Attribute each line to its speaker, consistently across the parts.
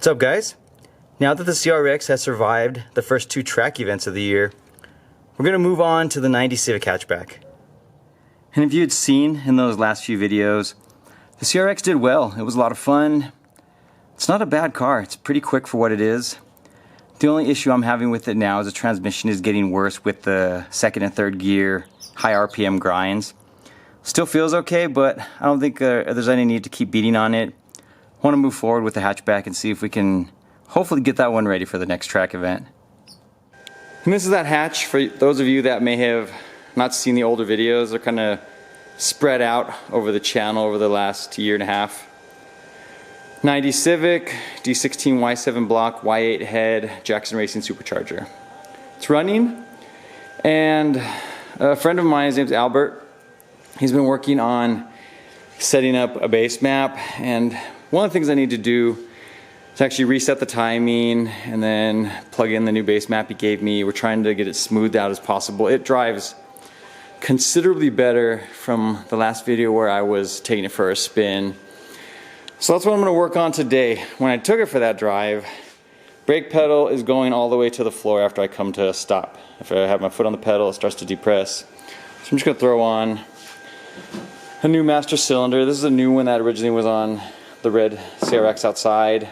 Speaker 1: What's up, guys? Now that the CRX has survived the first 2 track events of the year, we're going to move on to the 90 Civic hatchback. And if you had seen in those last few videos, the CRX did well. It was a lot of fun. It's not a bad car. It's pretty quick for what it is. The only issue I'm having with it now is the transmission is getting worse with the second and third gear, high RPM grinds. Still feels okay, but I don't think there's any need to keep beating on it. I want to move forward with the hatchback and see if we can hopefully get that one ready for the next track event. And this is that hatch. For those of you that may have not seen the older videos, they're kind of spread out over the channel over the last year and a half. 90 Civic, D16 Y7 block, Y8 head, Jackson Racing supercharger. It's running, and a friend of mine, his name's Albert, he's been working on setting up a base map, and one of the things I need to do is actually reset the timing and then plug in the new base map he gave me. We're trying to get it smoothed out as possible. It drives considerably better from the last video where I was taking it for a spin. So that's what I'm going to work on today. When I took it for that drive, brake pedal is going all the way to the floor after I come to a stop. If I have my foot on the pedal, it starts to depress. So I'm just going to throw on a new master cylinder. This is a new one that originally was on the red CRX outside,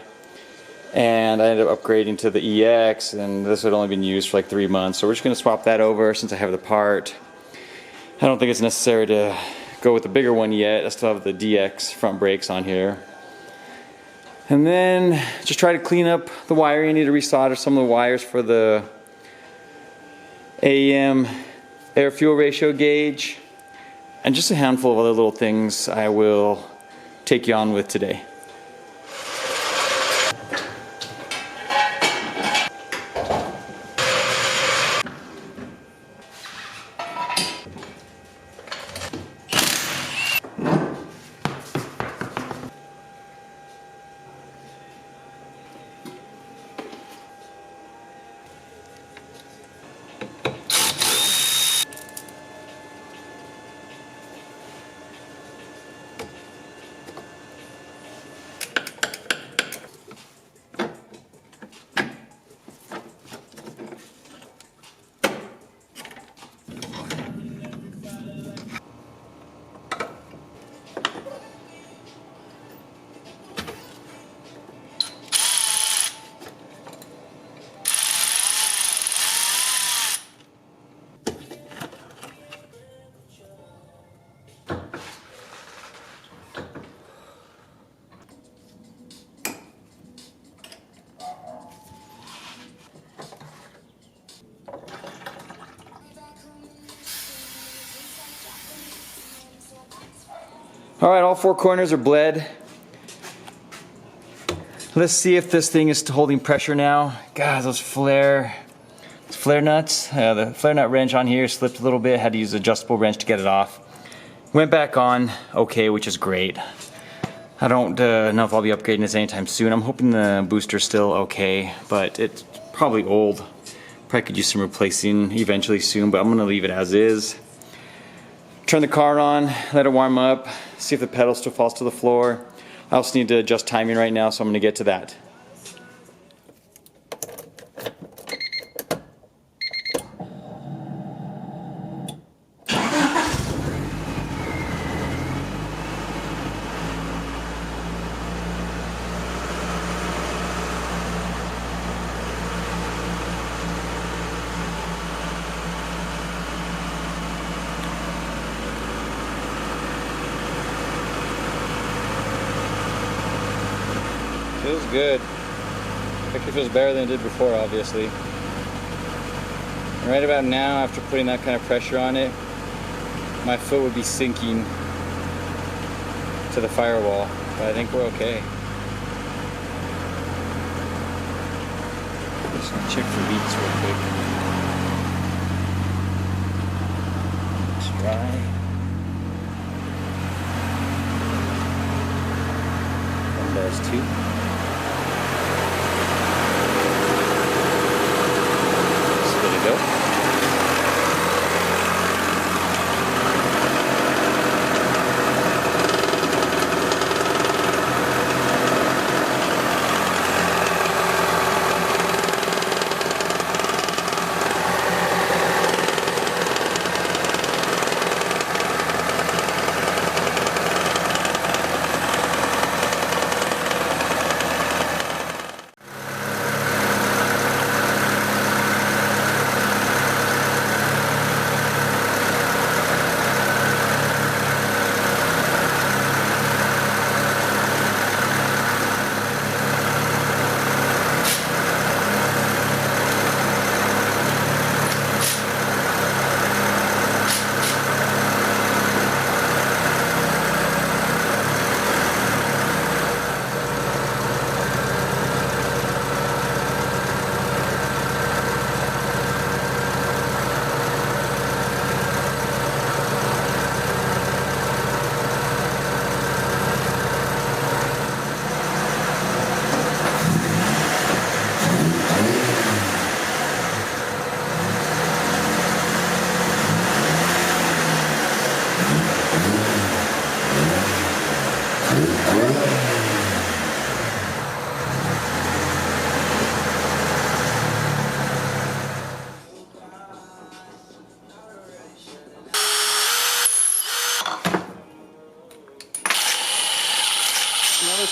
Speaker 1: and I ended up upgrading to the EX, and this had only been used for like 3 months, so we're just going to swap that over since I have the part. I don't think it's necessary to go with the bigger one yet. I still have the DX front brakes on here. And then just try to clean up the wiring. I need to resolder some of the wires for the AEM air-fuel ratio gauge, and just a handful of other little things I will take you on with today. Alright, all 4 corners are bled. Let's see if this thing is holding pressure now. God, those flare nuts. The flare nut wrench on here slipped a little bit. Had to use an adjustable wrench to get it off. Went back on okay, which is great. I don't know if I'll be upgrading this anytime soon. I'm hoping the booster's still okay, but it's probably old. Probably could use some replacing eventually soon, but I'm going to leave it as is. Turn the car on, let it warm up, see if the pedal still falls to the floor. I also need to adjust timing right now, so I'm going to get to that. Feels good. Actually feels better than it did before, obviously. And right about now, after putting that kind of pressure on it, my foot would be sinking to the firewall, but I think we're okay. Just gonna check for leaks real quick. It's dry. And there's 2. Go.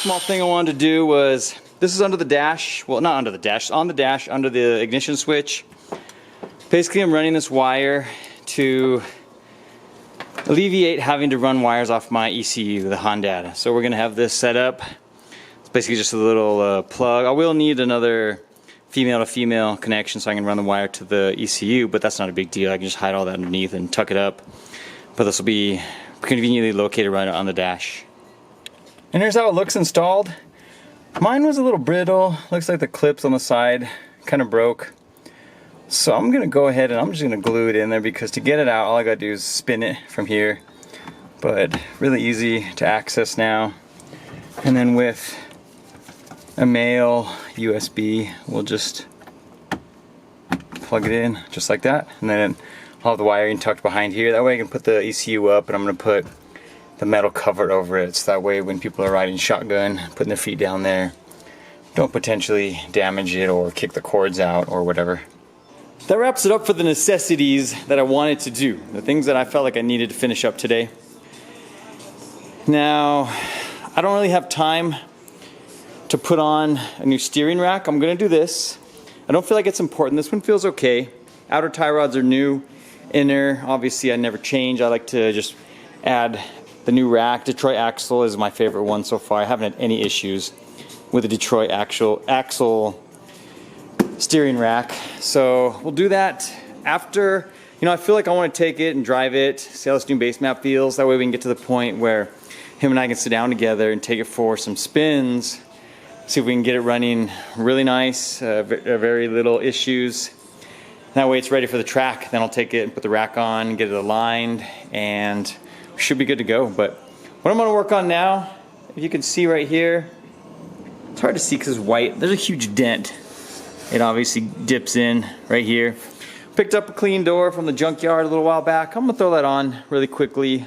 Speaker 1: small thing I wanted to do was, this is under the dash, well not under the dash, on the dash under the ignition switch. Basically I'm running this wire to alleviate having to run wires off my ECU, the Honda. So we're going to have this set up. It's basically just a little plug. I will need another female to female connection so I can run the wire to the ECU, but that's not a big deal. I can just hide all that underneath and tuck it up. But this will be conveniently located right on the dash. And here's how it looks installed. Mine was a little brittle. Looks like the clips on the side kind of broke. So I'm gonna go ahead and I'm just gonna glue it in there, because to get it out, all I gotta do is spin it from here. But really easy to access now. And then with a male USB, we'll just plug it in just like that. And then I'll have the wiring tucked behind here. That way I can put the ECU up, and I'm gonna put the metal cover over it. So that way when people are riding shotgun, putting their feet down there, don't potentially damage it or kick the cords out or whatever. That wraps it up for the necessities that I wanted to do, the things that I felt like I needed to finish up today. Now, I don't really have time to put on a new steering rack. I'm gonna do this. I don't feel like it's important. This one feels okay. Outer tie rods are new. Inner, obviously I never change. I like to just add the new rack. Detroit axle is my favorite one so far. I haven't had any issues with the Detroit axle steering rack. So we'll do that after, I feel like I want to take it and drive it, see how this new base map feels. That way we can get to the point where him and I can sit down together and take it for some spins, see if we can get it running really nice, very little issues. That way it's ready for the track. Then I'll take it and put the rack on, get it aligned, and we should be good to go. But what I'm going to work on now, if you can see right here, it's hard to see because it's white. There's a huge dent. It obviously dips in right here. Picked up a clean door from the junkyard a little while back. I'm gonna throw that on really quickly,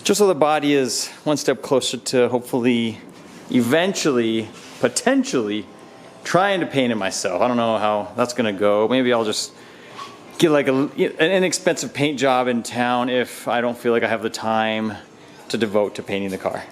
Speaker 1: just so the body is one step closer to hopefully, eventually, potentially, trying to paint it myself. I don't know how that's gonna go. Maybe I'll just get like an inexpensive paint job in town if I don't feel like I have the time to devote to painting the car.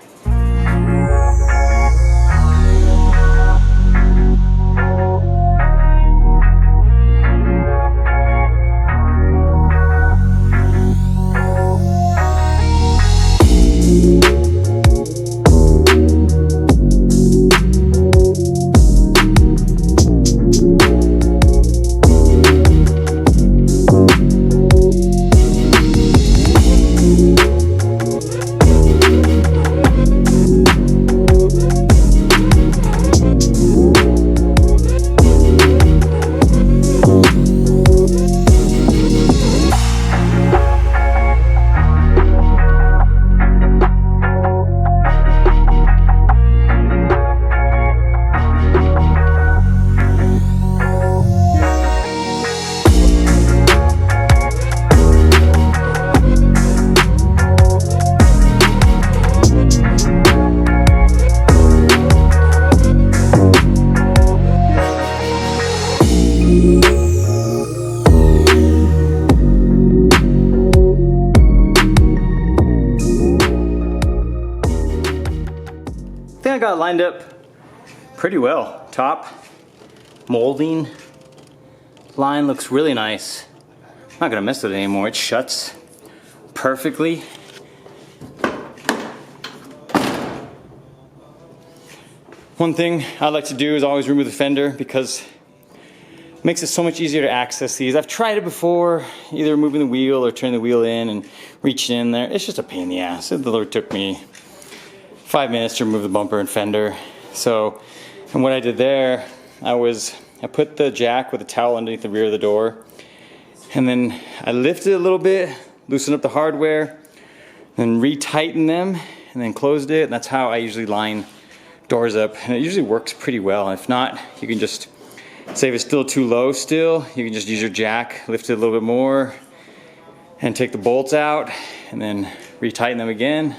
Speaker 1: I think I got it lined up pretty well. Top, molding, line looks really nice. I'm not gonna mess with it anymore. It shuts perfectly. One thing I like to do is always remove the fender, because it makes it so much easier to access these. I've tried it before, either moving the wheel or turning the wheel in and reaching in there. It's just a pain in the ass. It literally took me 5 minutes to remove the bumper and fender. So, and what I did there, I put the jack with a towel underneath the rear of the door, and then I lifted it a little bit, loosened up the hardware, then retightened them, and then closed it. And that's how I usually line doors up, and it usually works pretty well. If not, you can just say if it's still too low still, you can just use your jack, lift it a little bit more, and take the bolts out, and then retighten them again.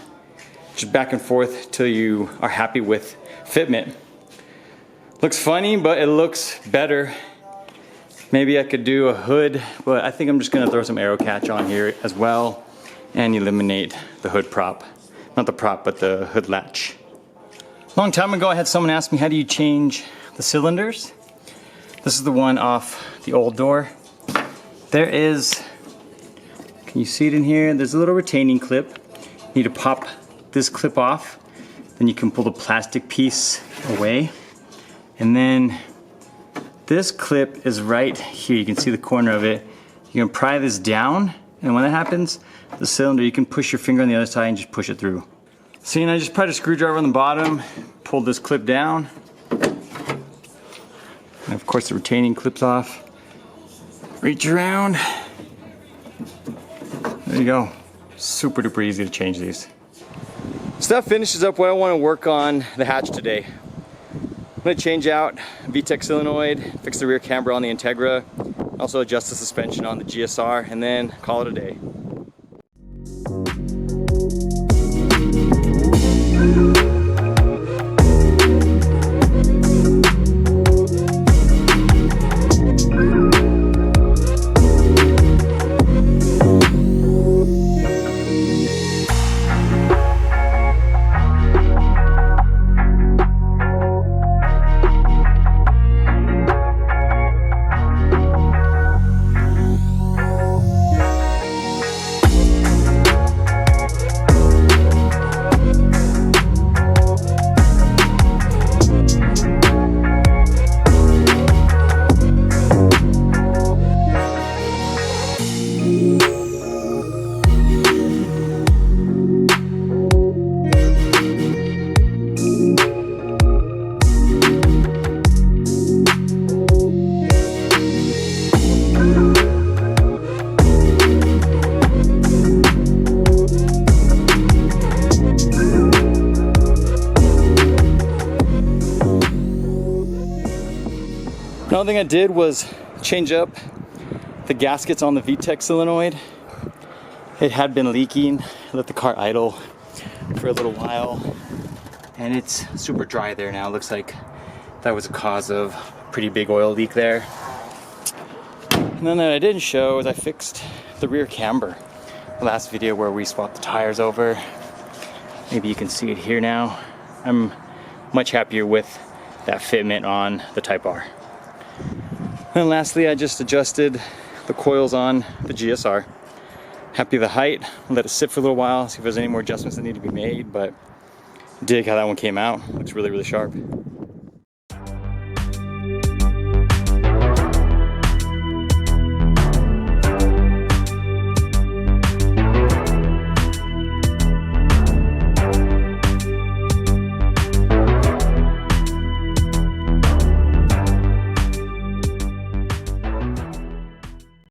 Speaker 1: Just back and forth till you are happy with fitment. Looks funny, but it looks better. Maybe I could do a hood, but I think I'm just gonna throw some aero catch on here as well and eliminate the hood prop. Not the prop, but the hood latch. Long time ago, I had someone ask me, how do you change the cylinders? This is the one off the old door. There is, can you see it in here? There's a little retaining clip. You need to pop this clip off. Then you can pull the plastic piece away. And then this clip is right here. You can see the corner of it. You can pry this down, and when that happens, the cylinder, you can push your finger on the other side and just push it through. So, you know, just put a screwdriver on the bottom, pull this clip down, and of course the retaining clips off. Reach around. There you go. Super duper easy to change these. So that finishes up what I want to work on the hatch today. I'm going to change out VTEC solenoid, fix the rear camber on the Integra, also adjust the suspension on the GSR, and then call it a day. Another thing I did was change up the gaskets on the VTEC solenoid. It had been leaking. I let the car idle for a little while, and it's super dry there now. Looks like that was a cause of a pretty big oil leak there. And then that I didn't show is I fixed the rear camber. The last video where we swapped the tires over. Maybe you can see it here now. I'm much happier with that fitment on the Type R. And lastly, I just adjusted the coils on the GSR. Happy with the height. I'll let it sit for a little while, see if there's any more adjustments that need to be made, but dig how that one came out. Looks really, really sharp.